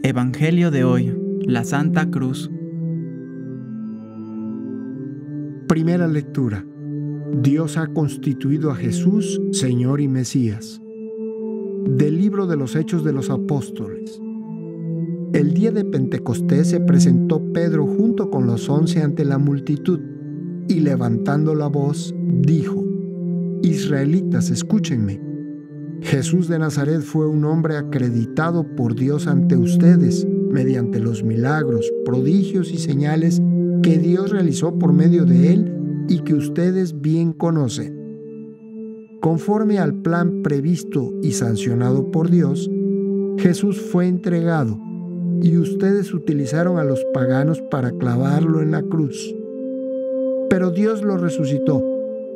Evangelio de hoy, la Santa Cruz. Primera lectura. Dios ha constituido a Jesús Señor y Mesías. Del libro de los Hechos de los Apóstoles. El día de Pentecostés se presentó Pedro junto con los 11 ante la multitud, y levantando la voz, dijo: Israelitas, escúchenme. Jesús de Nazaret fue un hombre acreditado por Dios ante ustedes, mediante los milagros, prodigios y señales que Dios realizó por medio de él y que ustedes bien conocen. Conforme al plan previsto y sancionado por Dios, Jesús fue entregado, y ustedes utilizaron a los paganos para clavarlo en la cruz. Pero Dios lo resucitó,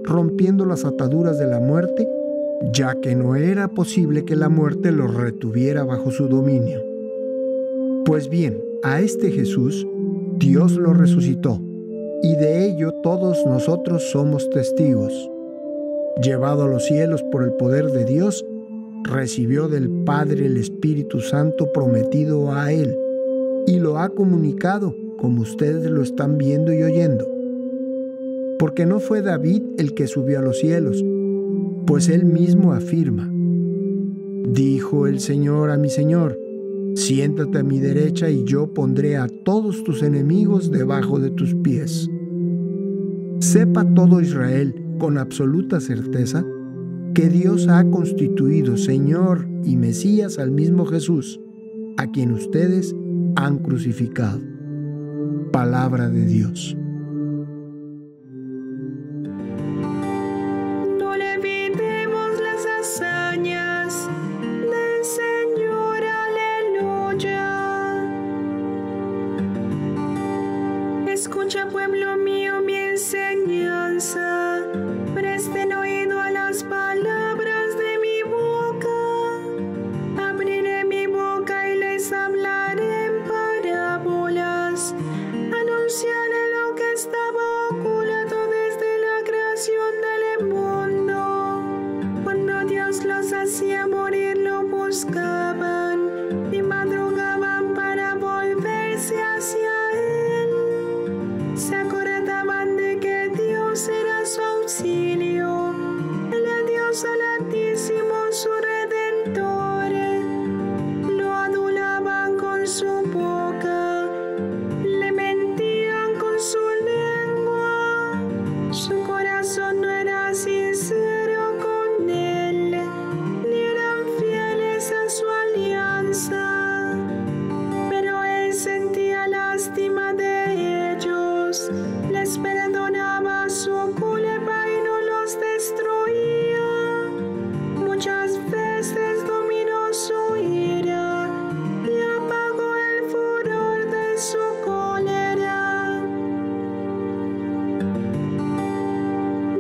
rompiendo las ataduras de la muerte, ya que no era posible que la muerte lo retuviera bajo su dominio. Pues bien, a este Jesús, Dios lo resucitó, y de ello todos nosotros somos testigos. Llevado a los cielos por el poder de Dios, recibió del Padre el Espíritu Santo prometido a él, y lo ha comunicado, como ustedes lo están viendo y oyendo. Porque no fue David el que subió a los cielos, pues él mismo afirma: dijo el Señor a mi Señor, siéntate a mi derecha y yo pondré a todos tus enemigos debajo de tus pies. Sepa todo Israel con absoluta certeza que Dios ha constituido Señor y Mesías al mismo Jesús, a quien ustedes han crucificado. Palabra de Dios. Escucha, pueblo mío, mi enseñanza, presten oído a las palabras de mi boca. Abriré mi boca y les hablaré en parábolas. Anunciaré lo que estaba oculto desde la creación del mundo. Cuando Dios los hacía morir, lo buscaban y madrugaban para volverse hacia Él. Se acordaban de que Dios era su auxilio, el Dios Altísimo, su Redentor. Lo adulaban con su boca, le mentían con su lengua. Su corazón no era sincero con él, ni eran fieles a su alianza. Pero él sentía lástima de ellos, les perdonaba su culpa y no los destruía. Muchas veces dominó su ira y apagó el furor de su cólera.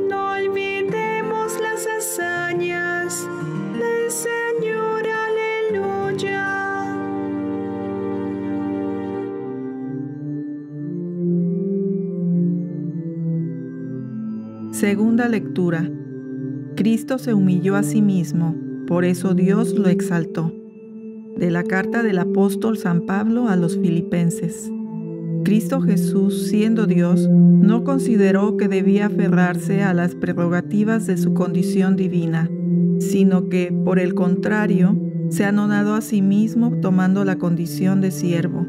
No olvidemos las hazañas del Señor, aleluya. Segunda lectura. Cristo se humilló a sí mismo, por eso Dios lo exaltó. De la carta del apóstol San Pablo a los Filipenses. Cristo Jesús, siendo Dios, no consideró que debía aferrarse a las prerrogativas de su condición divina, sino que, por el contrario, se anonadó a sí mismo tomando la condición de siervo,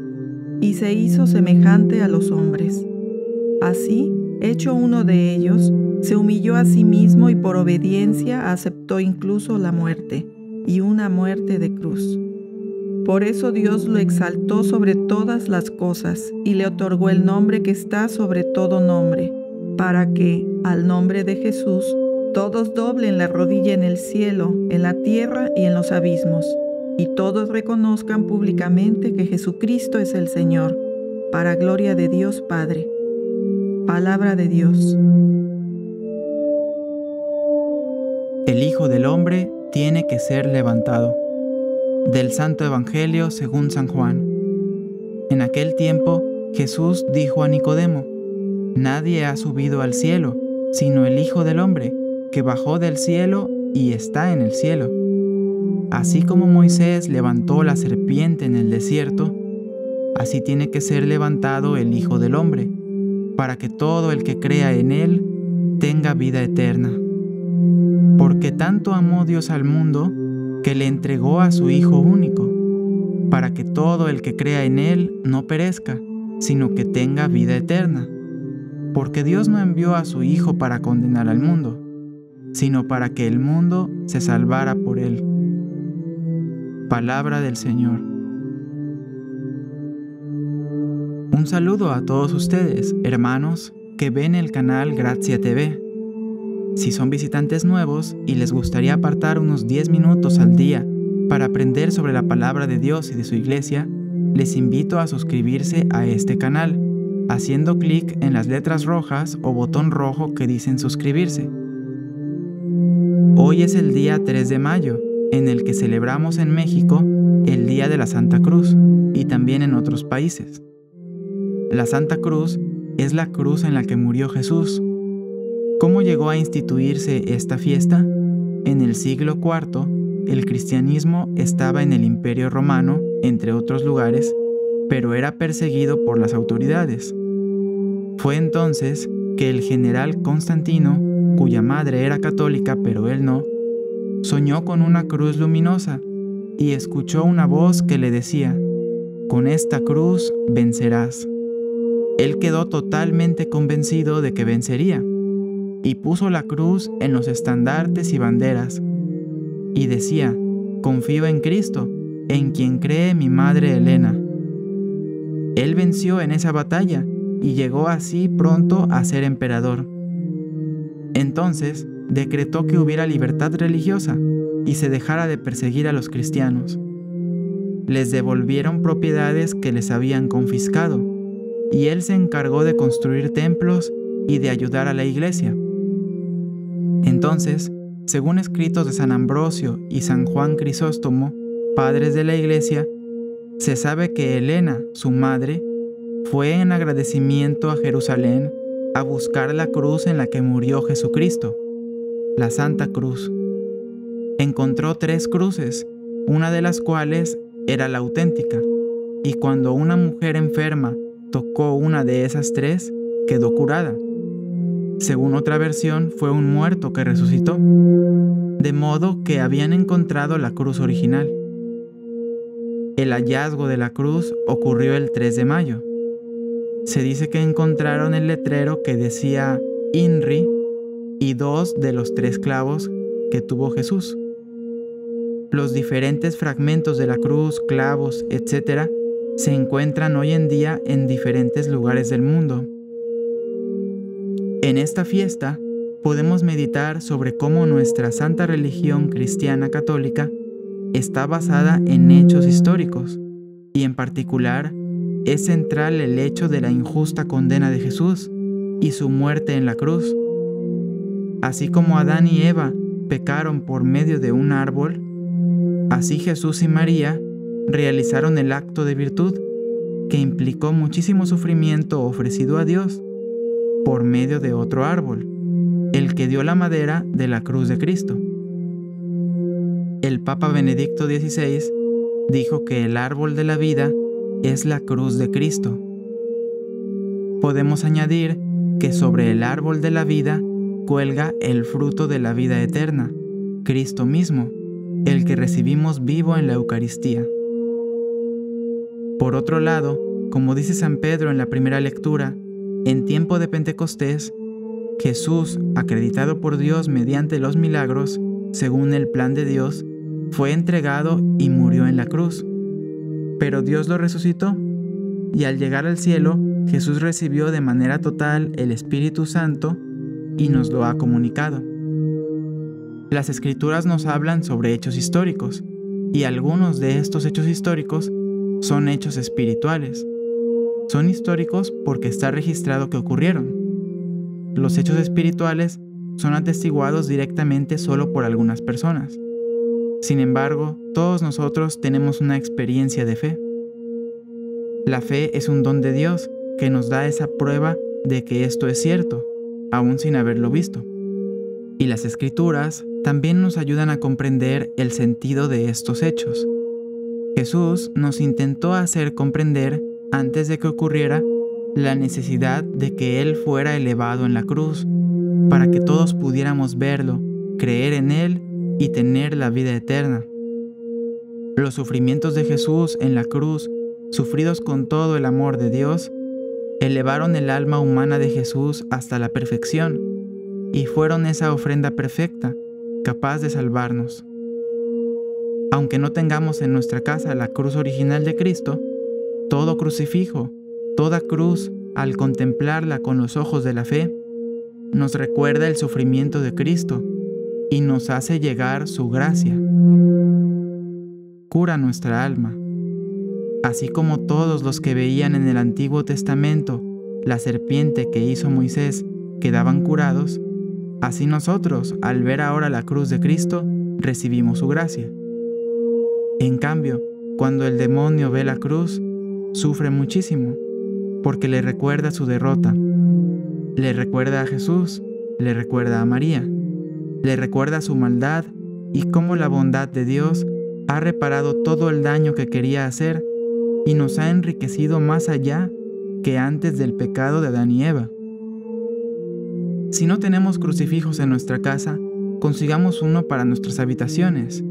y se hizo semejante a los hombres. Así, hecho uno de ellos, se humilló a sí mismo y por obediencia aceptó incluso la muerte, y una muerte de cruz. Por eso Dios lo exaltó sobre todas las cosas y le otorgó el nombre que está sobre todo nombre, para que, al nombre de Jesús, todos doblen la rodilla en el cielo, en la tierra y en los abismos, y todos reconozcan públicamente que Jesucristo es el Señor, para gloria de Dios Padre. Palabra de Dios. El Hijo del Hombre tiene que ser levantado. Del Santo Evangelio según San Juan. En aquel tiempo, Jesús dijo a Nicodemo: Nadie ha subido al cielo, sino el Hijo del Hombre, que bajó del cielo y está en el cielo. Así como Moisés levantó la serpiente en el desierto, así tiene que ser levantado el Hijo del Hombre, para que todo el que crea en él tenga vida eterna. Porque tanto amó Dios al mundo, que le entregó a su Hijo único, para que todo el que crea en él no perezca, sino que tenga vida eterna. Porque Dios no envió a su Hijo para condenar al mundo, sino para que el mundo se salvara por él. Palabra del Señor. Un saludo a todos ustedes, hermanos, que ven el canal Grazia TV. Si son visitantes nuevos y les gustaría apartar unos 10 minutos al día para aprender sobre la palabra de Dios y de su iglesia, les invito a suscribirse a este canal, haciendo clic en las letras rojas o botón rojo que dicen suscribirse. Hoy es el día 3 de mayo, en el que celebramos en México el Día de la Santa Cruz y también en otros países. La Santa Cruz es la cruz en la que murió Jesús. ¿Cómo llegó a instituirse esta fiesta? En el siglo IV, el cristianismo estaba en el Imperio Romano, entre otros lugares, pero era perseguido por las autoridades. Fue entonces que el general Constantino, cuya madre era católica pero él no, soñó con una cruz luminosa y escuchó una voz que le decía: «Con esta cruz vencerás». Él quedó totalmente convencido de que vencería y puso la cruz en los estandartes y banderas y decía: «Confío en Cristo, en quien cree mi madre Helena». Él venció en esa batalla y llegó así pronto a ser emperador. Entonces decretó que hubiera libertad religiosa y se dejara de perseguir a los cristianos. Les devolvieron propiedades que les habían confiscado, y él se encargó de construir templos y de ayudar a la iglesia. Entonces, según escritos de San Ambrosio y San Juan Crisóstomo, padres de la iglesia, se sabe que Helena, su madre, fue en agradecimiento a Jerusalén a buscar la cruz en la que murió Jesucristo, la Santa Cruz. Encontró 3 cruces, una de las cuales era la auténtica, y cuando una mujer enferma tocó una de esas 3, quedó curada. Según otra versión, fue un muerto que resucitó, de modo que habían encontrado la cruz original. El hallazgo de la cruz ocurrió el 3 de mayo. Se dice que encontraron el letrero que decía INRI y 2 de los 3 clavos que tuvo Jesús. Los diferentes fragmentos de la cruz, clavos, etc., se encuentran hoy en día en diferentes lugares del mundo. En esta fiesta podemos meditar sobre cómo nuestra santa religión cristiana católica está basada en hechos históricos, y en particular es central el hecho de la injusta condena de Jesús y su muerte en la cruz. Así como Adán y Eva pecaron por medio de un árbol, así Jesús y María realizaron el acto de virtud que implicó muchísimo sufrimiento ofrecido a Dios por medio de otro árbol, el que dio la madera de la cruz de Cristo. El Papa Benedicto XVI dijo que el árbol de la vida es la cruz de Cristo. Podemos añadir que sobre el árbol de la vida cuelga el fruto de la vida eterna, Cristo mismo, el que recibimos vivo en la Eucaristía. Por otro lado, como dice San Pedro en la primera lectura, en tiempo de Pentecostés, Jesús, acreditado por Dios mediante los milagros, según el plan de Dios, fue entregado y murió en la cruz. Pero Dios lo resucitó, y al llegar al cielo, Jesús recibió de manera total el Espíritu Santo y nos lo ha comunicado. Las Escrituras nos hablan sobre hechos históricos, y algunos de estos hechos históricos son hechos espirituales. Son históricos porque está registrado que ocurrieron. Los hechos espirituales son atestiguados directamente solo por algunas personas. Sin embargo, todos nosotros tenemos una experiencia de fe. La fe es un don de Dios que nos da esa prueba de que esto es cierto, aún sin haberlo visto. Y las Escrituras también nos ayudan a comprender el sentido de estos hechos. Jesús nos intentó hacer comprender, antes de que ocurriera, la necesidad de que Él fuera elevado en la cruz, para que todos pudiéramos verlo, creer en Él y tener la vida eterna. Los sufrimientos de Jesús en la cruz, sufridos con todo el amor de Dios, elevaron el alma humana de Jesús hasta la perfección y fueron esa ofrenda perfecta, capaz de salvarnos. Aunque no tengamos en nuestra casa la cruz original de Cristo, todo crucifijo, toda cruz, al contemplarla con los ojos de la fe, nos recuerda el sufrimiento de Cristo y nos hace llegar su gracia. Cura nuestra alma. Así como todos los que veían en el Antiguo Testamento la serpiente que hizo Moisés quedaban curados, así nosotros, al ver ahora la cruz de Cristo, recibimos su gracia. En cambio, cuando el demonio ve la cruz, sufre muchísimo, porque le recuerda su derrota. Le recuerda a Jesús, le recuerda a María, le recuerda su maldad y cómo la bondad de Dios ha reparado todo el daño que quería hacer y nos ha enriquecido más allá que antes del pecado de Adán y Eva. Si no tenemos crucifijos en nuestra casa, consigamos uno para nuestras habitaciones.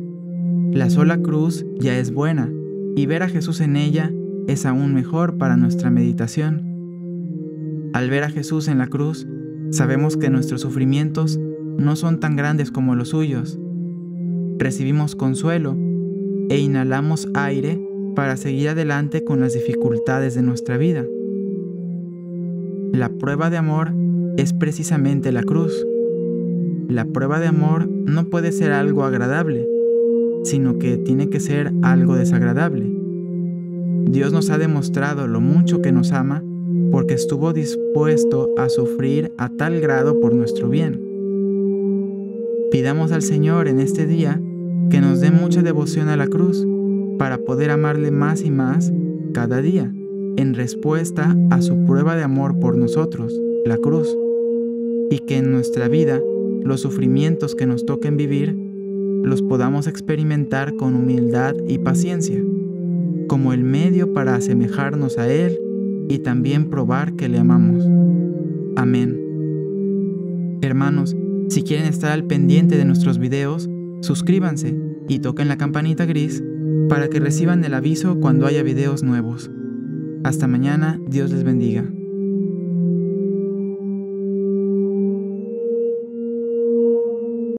La sola cruz ya es buena, y ver a Jesús en ella es aún mejor para nuestra meditación. Al ver a Jesús en la cruz, sabemos que nuestros sufrimientos no son tan grandes como los suyos. Recibimos consuelo e inhalamos aire para seguir adelante con las dificultades de nuestra vida. La prueba de amor es precisamente la cruz. La prueba de amor no puede ser algo agradable, sino que tiene que ser algo desagradable. Dios nos ha demostrado lo mucho que nos ama porque estuvo dispuesto a sufrir a tal grado por nuestro bien. Pidamos al Señor en este día que nos dé mucha devoción a la cruz para poder amarle más y más cada día, en respuesta a su prueba de amor por nosotros, la cruz, y que en nuestra vida los sufrimientos que nos toquen vivir los podamos experimentar con humildad y paciencia, como el medio para asemejarnos a Él y también probar que le amamos. Amén. Hermanos, si quieren estar al pendiente de nuestros videos, suscríbanse y toquen la campanita gris para que reciban el aviso cuando haya videos nuevos. Hasta mañana, Dios les bendiga.